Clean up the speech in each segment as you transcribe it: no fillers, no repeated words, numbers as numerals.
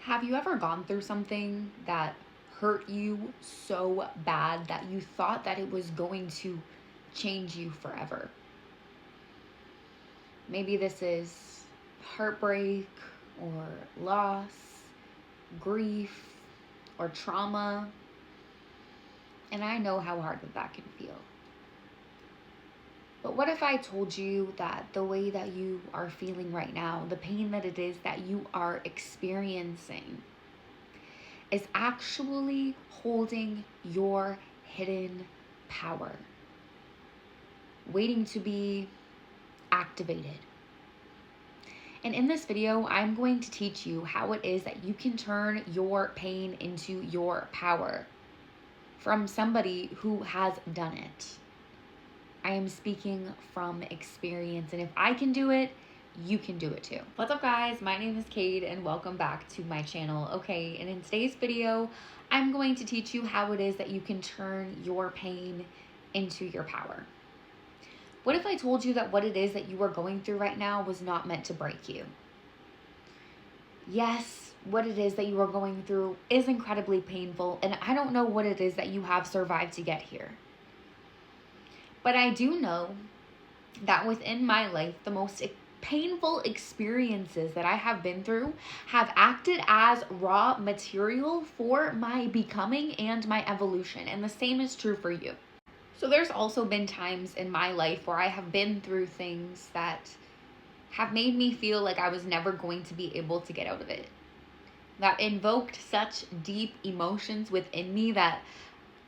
Have you ever gone through something that hurt you so bad that you thought that it was going to change you forever? Maybe this is heartbreak or loss, grief, or trauma. And I know how hard that can feel. But what if I told you that the way that you are feeling right now, the pain that it is that you are experiencing, is actually holding your hidden power, waiting to be activated? And in this video, I'm going to teach you how it is that you can turn your pain into your power from somebody who has done it. I am speaking from experience, and if I can do it, you can do it too. What's up, guys? My name is Cade and welcome back to my channel. Okay, and in today's video, I'm going to teach you how it is that you can turn your pain into your power. What if I told you that what it is that you are going through right now was not meant to break you? Yes, what it is that you are going through is incredibly painful, and I don't know what it is that you have survived to get here. But I do know that within my life, the most painful experiences that I have been through have acted as raw material for my becoming and my evolution. And the same is true for you. So there's also been times in my life where I have been through things that have made me feel like I was never going to be able to get out of it. That invoked such deep emotions within me that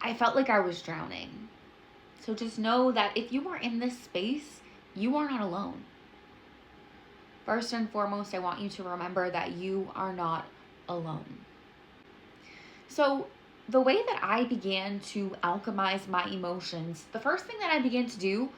I felt like I was drowning. So just know that if you are in this space, you are not alone. First and foremost, I want you to remember that you are not alone. So the way that I began to alchemize my emotions, the first thing that I began to do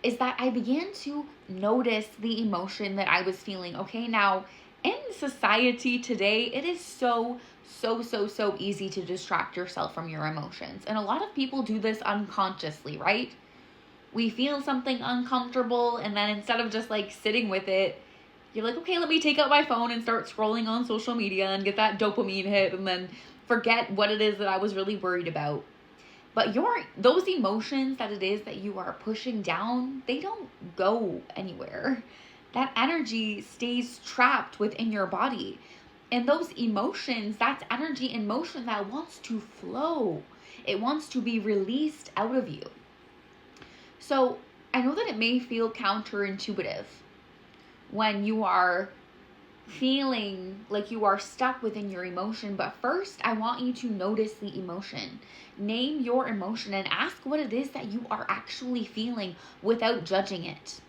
is that I began to notice the emotion that I was feeling. Okay, now in society today, it is so easy to distract yourself from your emotions. And a lot of people do this unconsciously, right? We feel something uncomfortable, and then instead of just like sitting with it, you're like, okay, let me take out my phone and start scrolling on social media and get that dopamine hit and then forget what it is that I was really worried about. But those emotions that it is that you are pushing down, they don't go anywhere. That energy stays trapped within your body. And those emotions, that's energy in motion that wants to flow. It wants to be released out of you. So I know that it may feel counterintuitive when you are feeling like you are stuck within your emotion. But first, I want you to notice the emotion. Name your emotion and ask what it is that you are actually feeling without judging it,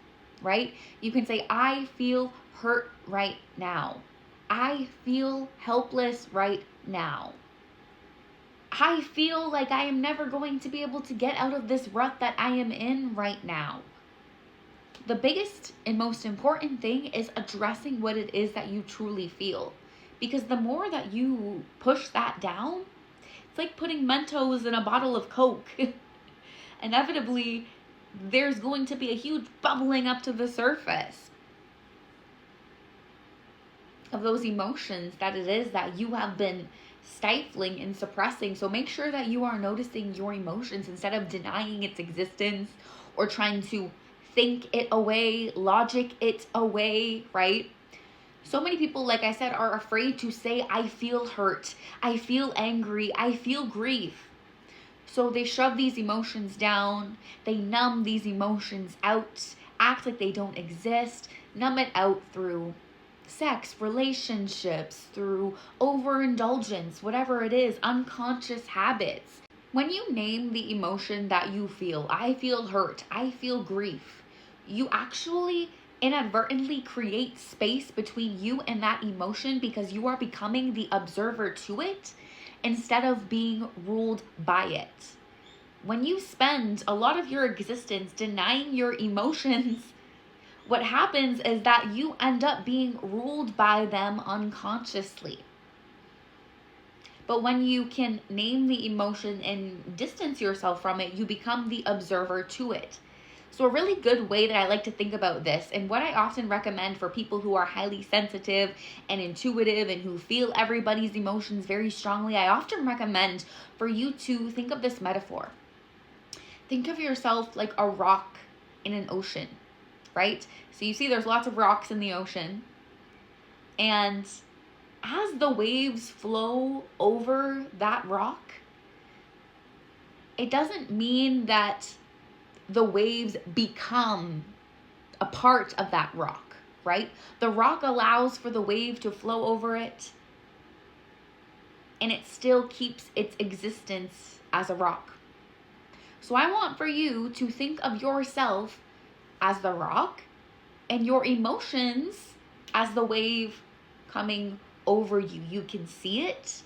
right? You can say, I feel hurt right now. I feel helpless right now. I feel like I am never going to be able to get out of this rut that I am in right now. The biggest and most important thing is addressing what it is that you truly feel. Because the more that you push that down, it's like putting Mentos in a bottle of Coke. Inevitably, there's going to be a huge bubbling up to the surface of those emotions that it is that you have been stifling and suppressing. So make sure that you are noticing your emotions instead of denying its existence or trying to think it away, logic it away, right? So many people, like I said, are afraid to say, I feel hurt, I feel angry, I feel grief. So they shove these emotions down, they numb these emotions out, act like they don't exist, numb it out through sex, relationships, through overindulgence, whatever it is, unconscious habits. When you name the emotion that you feel, I feel hurt, I feel grief, you actually inadvertently create space between you and that emotion because you are becoming the observer to it instead of being ruled by it. When you spend a lot of your existence denying your emotions, what happens is that you end up being ruled by them unconsciously. But when you can name the emotion and distance yourself from it, you become the observer to it. So a really good way that I like to think about this, and what I often recommend for people who are highly sensitive and intuitive and who feel everybody's emotions very strongly, I often recommend for you to think of this metaphor. Think of yourself like a rock in an ocean, right? So you see there's lots of rocks in the ocean, and as the waves flow over that rock, it doesn't mean that the waves become a part of that rock, right? The rock allows for the wave to flow over it, and it still keeps its existence as a rock. So I want for you to think of yourself as the rock and your emotions as the wave coming over you. You can see it,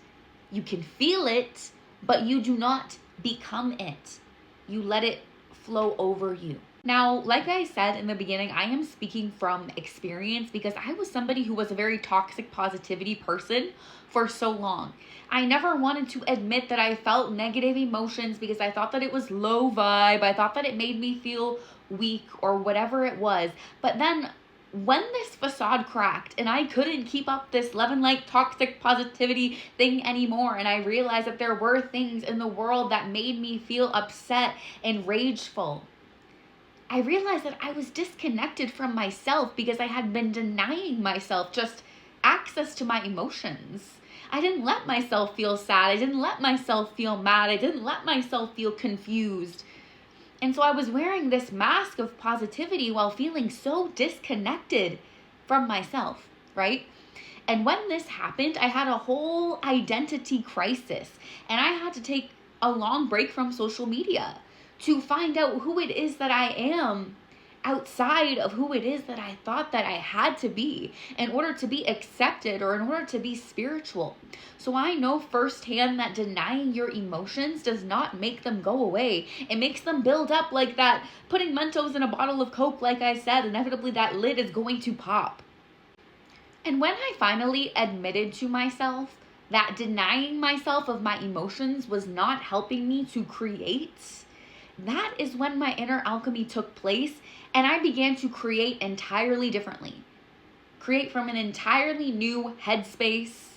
you can feel it, but you do not become it. You let it flow over you. Now, like I said in the beginning, I am speaking from experience because I was somebody who was a very toxic positivity person for so long. I never wanted to admit that I felt negative emotions because I thought that it was low vibe. I thought that it made me feel weak or whatever it was. But then when this facade cracked and I couldn't keep up this love and light toxic positivity thing anymore, and I realized that there were things in the world that made me feel upset and rageful, I realized that I was disconnected from myself because I had been denying myself just access to my emotions. I didn't let myself feel sad. I didn't let myself feel mad. I didn't let myself feel confused. And so I was wearing this mask of positivity while feeling so disconnected from myself, right? And when this happened, I had a whole identity crisis, and I had to take a long break from social media to find out who it is that I am outside of who it is that I thought that I had to be in order to be accepted or in order to be spiritual. So I know firsthand that denying your emotions does not make them go away. It makes them build up like that. Putting Mentos in a bottle of Coke, like I said, inevitably that lid is going to pop. And when I finally admitted to myself that denying myself of my emotions was not helping me to create, that is when my inner alchemy took place, and I began to create entirely differently. Create from an entirely new headspace.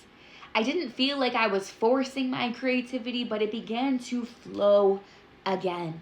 I didn't feel like I was forcing my creativity, but it began to flow again.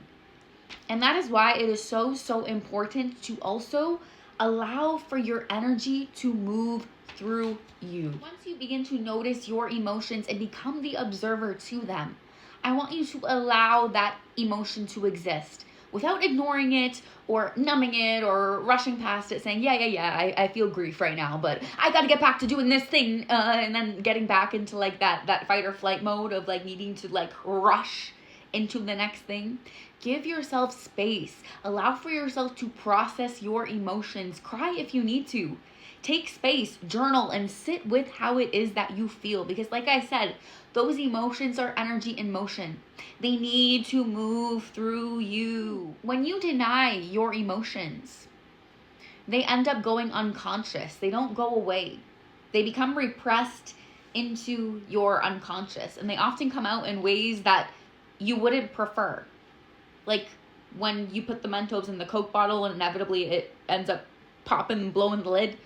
And that is why it is so, so important to also allow for your energy to move through you. Once you begin to notice your emotions and become the observer to them, I want you to allow that emotion to exist without ignoring it or numbing it or rushing past it saying, yeah, I feel grief right now, but I got to get back to doing this thing, and then getting back into like that fight or flight mode of like needing to like rush into the next thing. Give yourself space. Allow for yourself to process your emotions. Cry if you need to. Take space, journal, and sit with how it is that you feel. Because like I said, those emotions are energy in motion. They need to move through you. When you deny your emotions, they end up going unconscious. They don't go away. They become repressed into your unconscious. And they often come out in ways that you wouldn't prefer. Like when you put the Mentos in the Coke bottle and inevitably it ends up popping and blowing the lid.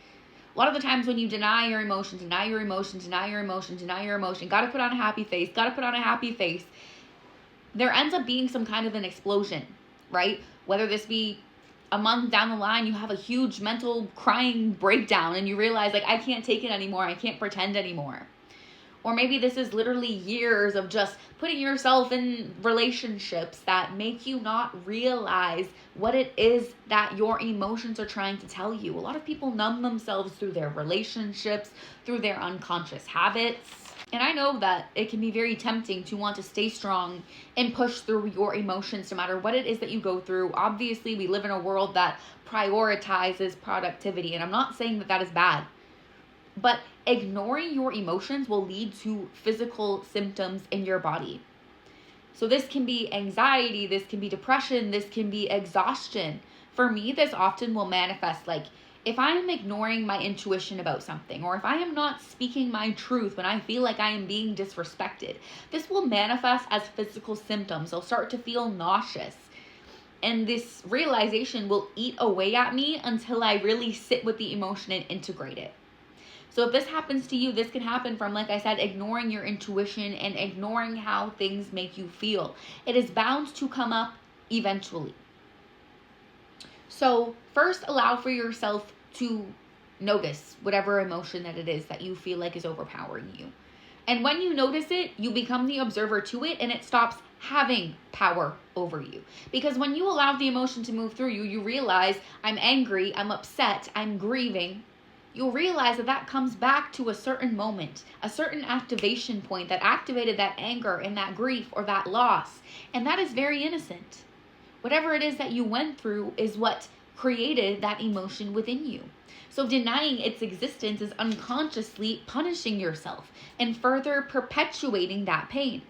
A lot of the times when you deny your emotions, gotta put on a happy face, there ends up being some kind of an explosion, right? Whether this be a month down the line, you have a huge mental crying breakdown and you realize like, I can't take it anymore. I can't pretend anymore. Or maybe this is literally years of just putting yourself in relationships that make you not realize what it is that your emotions are trying to tell you. A lot of people numb themselves through their relationships, through their unconscious habits. And I know that it can be very tempting to want to stay strong and push through your emotions no matter what it is that you go through. Obviously, we live in a world that prioritizes productivity, and I'm not saying that that is bad. But ignoring your emotions will lead to physical symptoms in your body. So this can be anxiety, this can be depression, this can be exhaustion. For me, this often will manifest like if I am ignoring my intuition about something, or if I am not speaking my truth when I feel like I am being disrespected, this will manifest as physical symptoms. I'll start to feel nauseous. And this realization will eat away at me until I really sit with the emotion and integrate it. So if this happens to you, this can happen from, like I said, ignoring your intuition and ignoring how things make you feel. It is bound to come up eventually. So first, allow for yourself to notice whatever emotion that it is that you feel like is overpowering you. And when you notice it, you become the observer to it, and it stops having power over you. Because when you allow the emotion to move through you, you realize, I'm angry, I'm upset, I'm grieving. You'll realize that that comes back to a certain moment, a certain activation point that activated that anger and that grief or that loss. And that is very innocent. Whatever it is that you went through is what created that emotion within you. So denying its existence is unconsciously punishing yourself and further perpetuating that pain.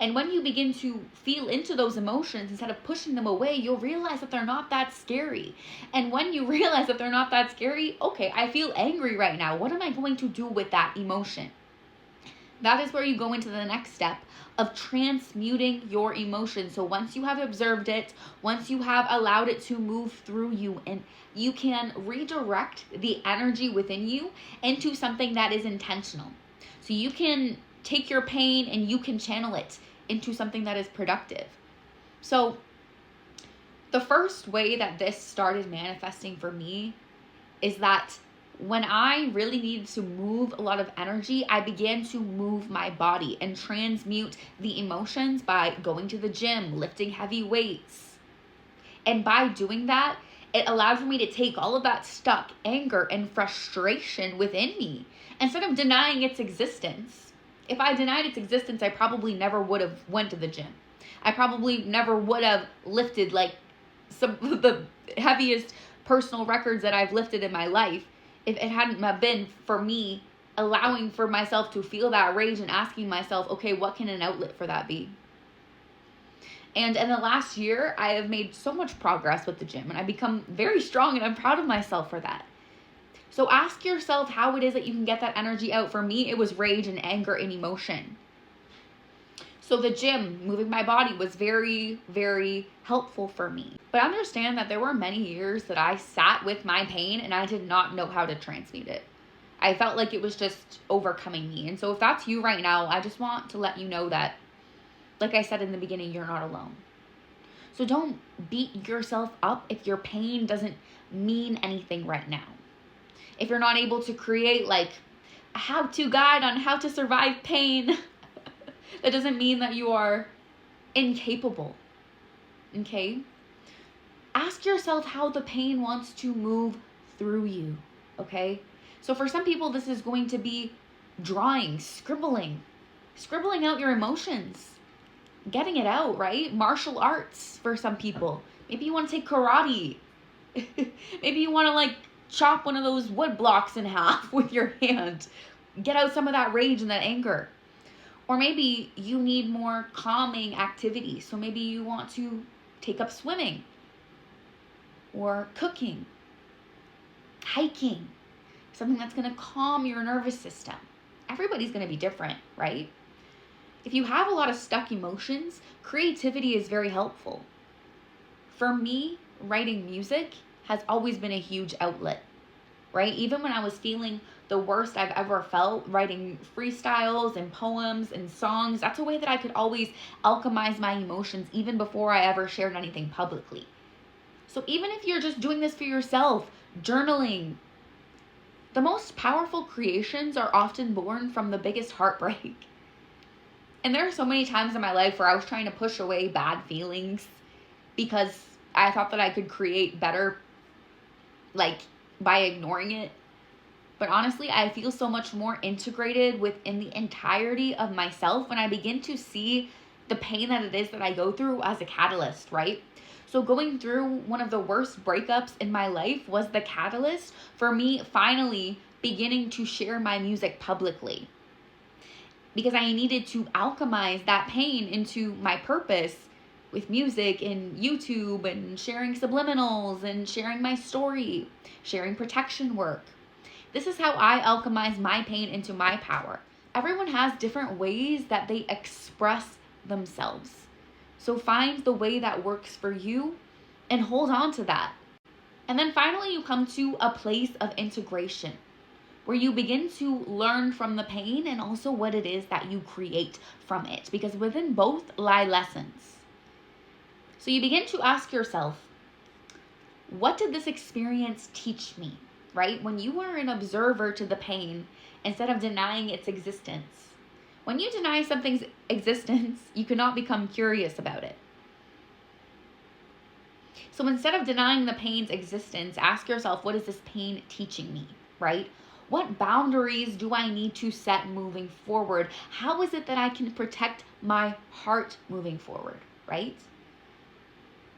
And when you begin to feel into those emotions instead of pushing them away, you'll realize that they're not that scary. And when you realize that they're not that scary, okay, I feel angry right now. What am I going to do with that emotion? That is where you go into the next step of transmuting your emotions. So once you have observed it, once you have allowed it to move through you, and you can redirect the energy within you into something that is intentional. So you can take your pain and you can channel it into something that is productive. So the first way that this started manifesting for me is that when I really needed to move a lot of energy, I began to move my body and transmute the emotions by going to the gym, lifting heavy weights. And by doing that, it allowed for me to take all of that stuck anger and frustration within me instead of denying its existence. If I denied its existence, I probably never would have went to the gym. I probably never would have lifted like some of the heaviest personal records that I've lifted in my life if it hadn't been for me allowing for myself to feel that rage and asking myself, okay, what can an outlet for that be? And in the last year, I have made so much progress with the gym, and I've become very strong, and I'm proud of myself for that. So ask yourself how it is that you can get that energy out. For me, it was rage and anger and emotion. So the gym, moving my body, was very, very helpful for me. But understand that there were many years that I sat with my pain and I did not know how to transmute it. I felt like it was just overcoming me. And so if that's you right now, I just want to let you know that, like I said in the beginning, you're not alone. So don't beat yourself up if your pain doesn't mean anything right now. If you're not able to create like a how-to guide on how to survive pain, that doesn't mean that you are incapable, okay? Ask yourself how the pain wants to move through you, okay? So for some people, this is going to be drawing, scribbling out your emotions, getting it out, right? Martial arts for some people. Maybe you want to take karate. Maybe you want to like chop one of those wood blocks in half with your hand. Get out some of that rage and that anger. Or maybe you need more calming activities. So maybe you want to take up swimming or cooking, hiking, something that's going to calm your nervous system. Everybody's going to be different, right? If you have a lot of stuck emotions, creativity is very helpful. For me, writing music has always been a huge outlet, right? Even when I was feeling the worst I've ever felt, writing freestyles and poems and songs, that's a way that I could always alchemize my emotions even before I ever shared anything publicly. So even if you're just doing this for yourself, journaling, the most powerful creations are often born from the biggest heartbreak. And there are so many times in my life where I was trying to push away bad feelings because I thought that I could create better, like, by ignoring it. But honestly, I feel so much more integrated within the entirety of myself when I begin to see the pain that it is that I go through as a catalyst, right? So going through one of the worst breakups in my life was the catalyst for me finally beginning to share my music publicly. Because I needed to alchemize that pain into my purpose with music and YouTube and sharing subliminals and sharing my story, sharing protection work. This is how I alchemize my pain into my power. Everyone has different ways that they express themselves. So find the way that works for you and hold on to that. And then finally, you come to a place of integration where you begin to learn from the pain and also what it is that you create from it, because within both lie lessons. So you begin to ask yourself, what did this experience teach me, right? When you are an observer to the pain instead of denying its existence. When you deny something's existence, you cannot become curious about it. So instead of denying the pain's existence, ask yourself, what is this pain teaching me, right? What boundaries do I need to set moving forward? How is it that I can protect my heart moving forward, right?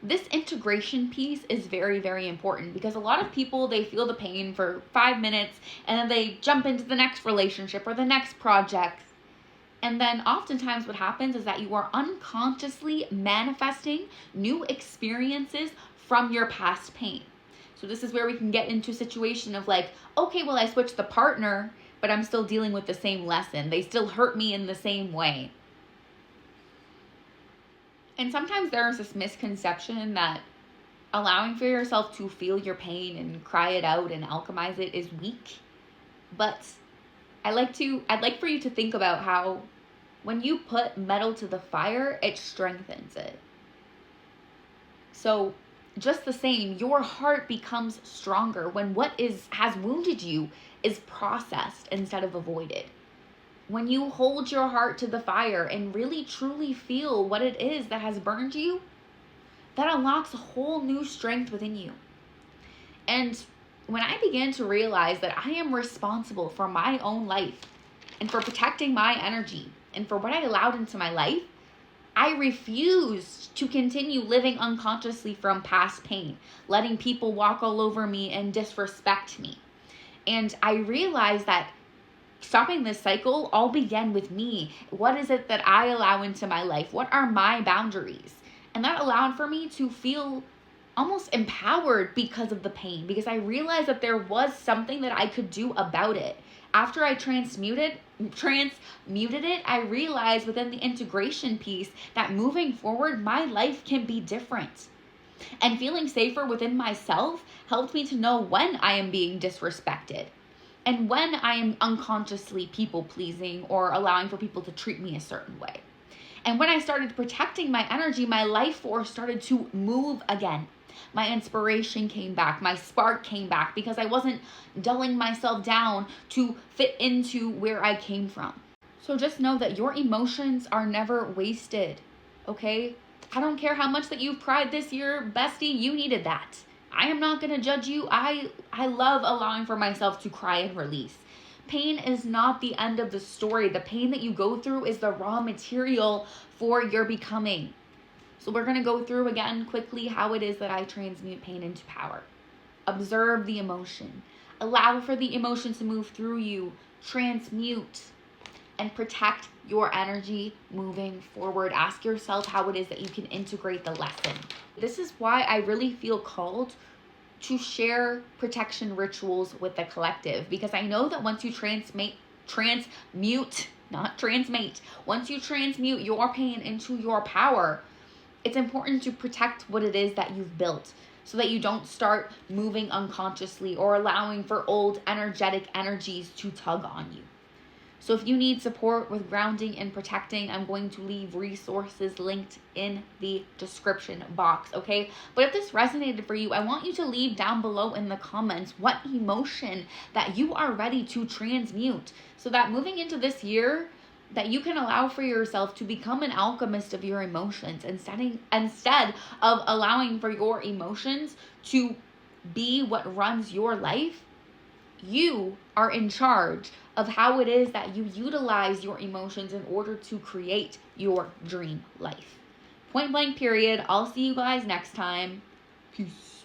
This integration piece is very, very important, because a lot of people, they feel the pain for 5 minutes and then they jump into the next relationship or the next project. And then oftentimes what happens is that you are unconsciously manifesting new experiences from your past pain. So this is where we can get into a situation of like, okay, well, I switched the partner, but I'm still dealing with the same lesson. They still hurt me in the same way. And sometimes there is this misconception that allowing for yourself to feel your pain and cry it out and alchemize it is weak. But I'd like for you to think about how when you put metal to the fire, it strengthens it. So just the same, your heart becomes stronger when what has wounded you is processed instead of avoided. When you hold your heart to the fire and really truly feel what it is that has burned you, that unlocks a whole new strength within you. And when I began to realize that I am responsible for my own life and for protecting my energy and for what I allowed into my life, I refused to continue living unconsciously from past pain, letting people walk all over me and disrespect me. And I realized that stopping this cycle all began with me. What is it that I allow into my life? What are my boundaries? And that allowed for me to feel almost empowered because of the pain, because I realized that there was something that I could do about it. After I transmuted it, I realized within the integration piece that moving forward, my life can be different. And feeling safer within myself helped me to know when I am being disrespected and when I am unconsciously people pleasing or allowing for people to treat me a certain way. And when I started protecting my energy, my life force started to move again. My inspiration came back, my spark came back, because I wasn't dulling myself down to fit into where I came from. So just know that your emotions are never wasted, okay? I don't care how much that you've cried this year, bestie, you needed that. I am not going to judge you. I love allowing for myself to cry and release. Pain is not the end of the story. The pain that you go through is the raw material for your becoming. So we're going to go through again quickly how it is that I transmute pain into power. Observe the emotion. Allow for the emotion to move through you. Transmute and protect your energy moving forward. Ask yourself how it is that you can integrate the lesson. This is why I really feel called to share protection rituals with the collective, because I know that once you once you transmute your pain into your power, it's important to protect what it is that you've built so that you don't start moving unconsciously or allowing for old energetic energies to tug on you. So if you need support with grounding and protecting, I'm going to leave resources linked in the description box, okay? But if this resonated for you, I want you to leave down below in the comments what emotion that you are ready to transmute, so that moving into this year, that you can allow for yourself to become an alchemist of your emotions instead of allowing for your emotions to be what runs your life. You are in charge of how it is that you utilize your emotions in order to create your dream life. Point blank period. I'll see you guys next time. Peace.